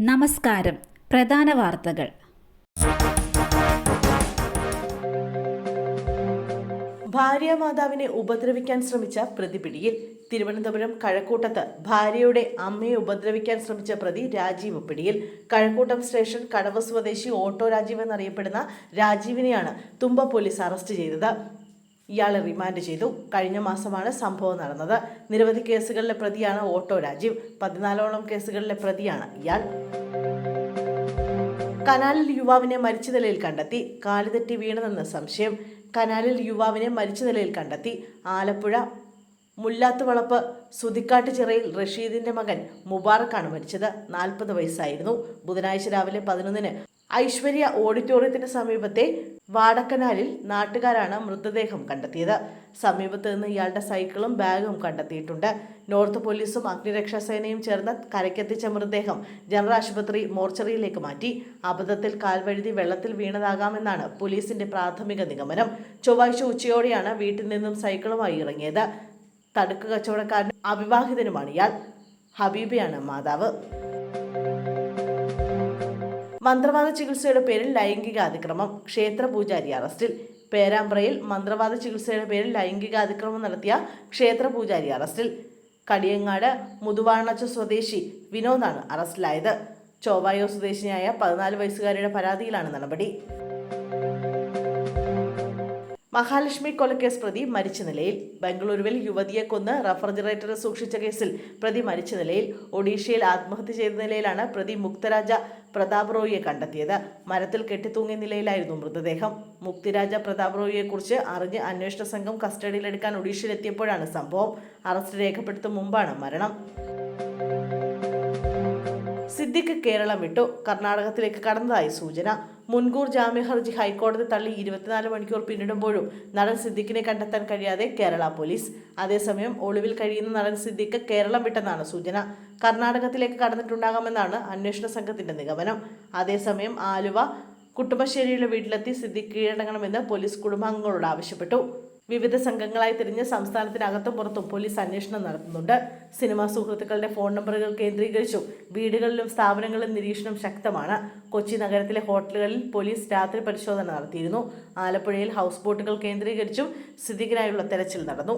നമസ്കാരം. പ്രധാന വാർത്തകൾ. ഭാര്യാമാതാവിനെ ഉപദ്രവിക്കാൻ ശ്രമിച്ച പ്രതി പിടിയിൽ. തിരുവനന്തപുരം കഴക്കൂട്ടത്ത് ഭാര്യയുടെ അമ്മയെ ഉപദ്രവിക്കാൻ ശ്രമിച്ച പ്രതി രാജീവ് പിടിയിൽ. കഴക്കൂട്ടം സ്റ്റേഷൻ കടവ് സ്വദേശി ഓട്ടോ രാജീവ് എന്നറിയപ്പെടുന്ന രാജീവിനെയാണ് തുമ്പ പോലീസ് അറസ്റ്റ് ചെയ്തത്. ഇയാളെ റിമാൻഡ് ചെയ്തു. കഴിഞ്ഞ മാസമാണ് സംഭവം നടന്നത്. നിരവധി കേസുകളിലെ പ്രതിയാണ് ഓട്ടോ രാജീവ്. 14ഓളം കേസുകളിലെ പ്രതിയാണ് ഇയാൾ. കനാലിൽ യുവാവിനെ മരിച്ച നിലയിൽ കണ്ടെത്തി. കാലുതെറ്റി വീണതെന്ന് സംശയം. കനാലിൽ യുവാവിനെ മരിച്ച നിലയിൽ കണ്ടെത്തി. ആലപ്പുഴ മുല്ലാത്തുവളപ്പ് സുതിക്കാട്ട് ചിറയിൽ റഷീദിന്റെ മകൻ മുബാറക്കാണ് മരിച്ചത്. 40 വയസ്സായിരുന്നു. ബുധനാഴ്ച രാവിലെ 11-ന് ഐശ്വര്യ ഓഡിറ്റോറിയത്തിന് സമീപത്തെ വാടക്കനാലിൽ നാട്ടുകാരാണ് മൃതദേഹം കണ്ടെത്തിയത്. സമീപത്ത് നിന്ന് ഇയാളുടെ സൈക്കിളും ബാഗും കണ്ടെത്തിയിട്ടുണ്ട്. നോർത്ത് പോലീസും അഗ്നിരക്ഷാസേനയും ചേർന്ന് കരയ്ക്കെത്തിച്ച മൃതദേഹം ജനറൽ ആശുപത്രി മോർച്ചറിയിലേക്ക് മാറ്റി. അബദ്ധത്തിൽ കാൽവഴുതി വെള്ളത്തിൽ വീണതാകാമെന്നാണ് പോലീസിന്റെ പ്രാഥമിക നിഗമനം. ചൊവ്വാഴ്ച ഉച്ചയോടെയാണ് വീട്ടിൽ നിന്നും സൈക്കിളുമായി ഇറങ്ങിയത്. തടുക്ക് കച്ചവടക്കാരനും അവിവാഹിതനുമാണ് ഇയാൾ. ഹബീബയാണ് മാതാവ്. മന്ത്രവാദ ചികിത്സയുടെ പേരിൽ ലൈംഗിക അതിക്രമം. ക്ഷേത്ര പൂജാരി അറസ്റ്റിൽ. പേരാമ്പ്രയിൽ മന്ത്രവാദ ചികിത്സയുടെ പേരിൽ ലൈംഗിക അതിക്രമം നടത്തിയ ക്ഷേത്ര പൂജാരി അറസ്റ്റിൽ. കടിയങ്ങാട് മുതുവാണച്ച സ്വദേശി വിനോദാണ് അറസ്റ്റിലായത്. ചോവായോ സ്വദേശിനിയായ 14 വയസ്സുകാരിയുടെ പരാതിയിലാണ് നടപടി. മഹാലക്ഷ്മി കൊലക്കേസ് പ്രതി മരിച്ച നിലയിൽ. ബംഗളൂരുവിൽ യുവതിയെ കൊന്ന് റെഫ്രിജറേറ്ററിൽ സൂക്ഷിച്ച കേസിൽ പ്രതി മരിച്ച നിലയിൽ. ഒഡീഷയിൽ ആത്മഹത്യ ചെയ്ത നിലയിലാണ് പ്രതി മുക്തരാജ പ്രതാപ് റോയിയെ കണ്ടെത്തിയത്. മരത്തിൽ കെട്ടിത്തൂങ്ങിയ നിലയിലായിരുന്നു മൃതദേഹം. മുക്തിരാജ പ്രതാപ് റോയിയെക്കുറിച്ച് അറിഞ്ഞ് അന്വേഷണ സംഘം കസ്റ്റഡിയിലെടുക്കാൻ ഒഡീഷയിലെത്തിയപ്പോഴാണ് സംഭവം. അറസ്റ്റ് രേഖപ്പെടുത്തും മുമ്പാണ് മരണം. സിദ്ദിഖ് കേരളം വിട്ടു. കർണാടകത്തിലേക്ക് കടന്നതായി സൂചന. മുൻകൂർ ജാമ്യ ഹർജി ഹൈക്കോടതി തള്ളി 24 മണിക്കൂർ പിന്നിടുമ്പോഴും നടൻ സിദ്ദിഖിനെ കണ്ടെത്താൻ കഴിയാതെ കേരള പോലീസ്. അതേസമയം ഒളിവിൽ കഴിയുന്ന നടൻ സിദ്ദിഖ് കേരളം വിട്ടെന്നാണ് സൂചന. കർണാടകത്തിലേക്ക് കടന്നിട്ടുണ്ടാകാമെന്നാണ് അന്വേഷണ സംഘത്തിന്റെ നിഗമനം. അതേസമയം ആലുവ കുട്ടുമശ്ശേരിയുടെ വീട്ടിലെത്തി സിദ്ദിഖ് കീഴടങ്ങണമെന്ന് പോലീസ് കുടുംബാംഗങ്ങളോട് ആവശ്യപ്പെട്ടു. വിവിധ സംഘങ്ങളായി തിരിഞ്ഞ് സംസ്ഥാനത്തിനകത്തും പുറത്തും പോലീസ് അന്വേഷണം നടത്തുന്നുണ്ട്. സിനിമാ സുഹൃത്തുക്കളുടെ ഫോൺ നമ്പറുകൾ കേന്ദ്രീകരിച്ചും വീടുകളിലും സ്ഥാപനങ്ങളിലും നിരീക്ഷണം ശക്തമാണ്. കൊച്ചി നഗരത്തിലെ ഹോട്ടലുകളിൽ പോലീസ് രാത്രി പരിശോധന നടത്തിയിരുന്നു. ആലപ്പുഴയിൽ ഹൗസ് ബോട്ടുകൾ കേന്ദ്രീകരിച്ചും സിദ്ദിഖിനായുള്ള തെരച്ചിൽ നടന്നു.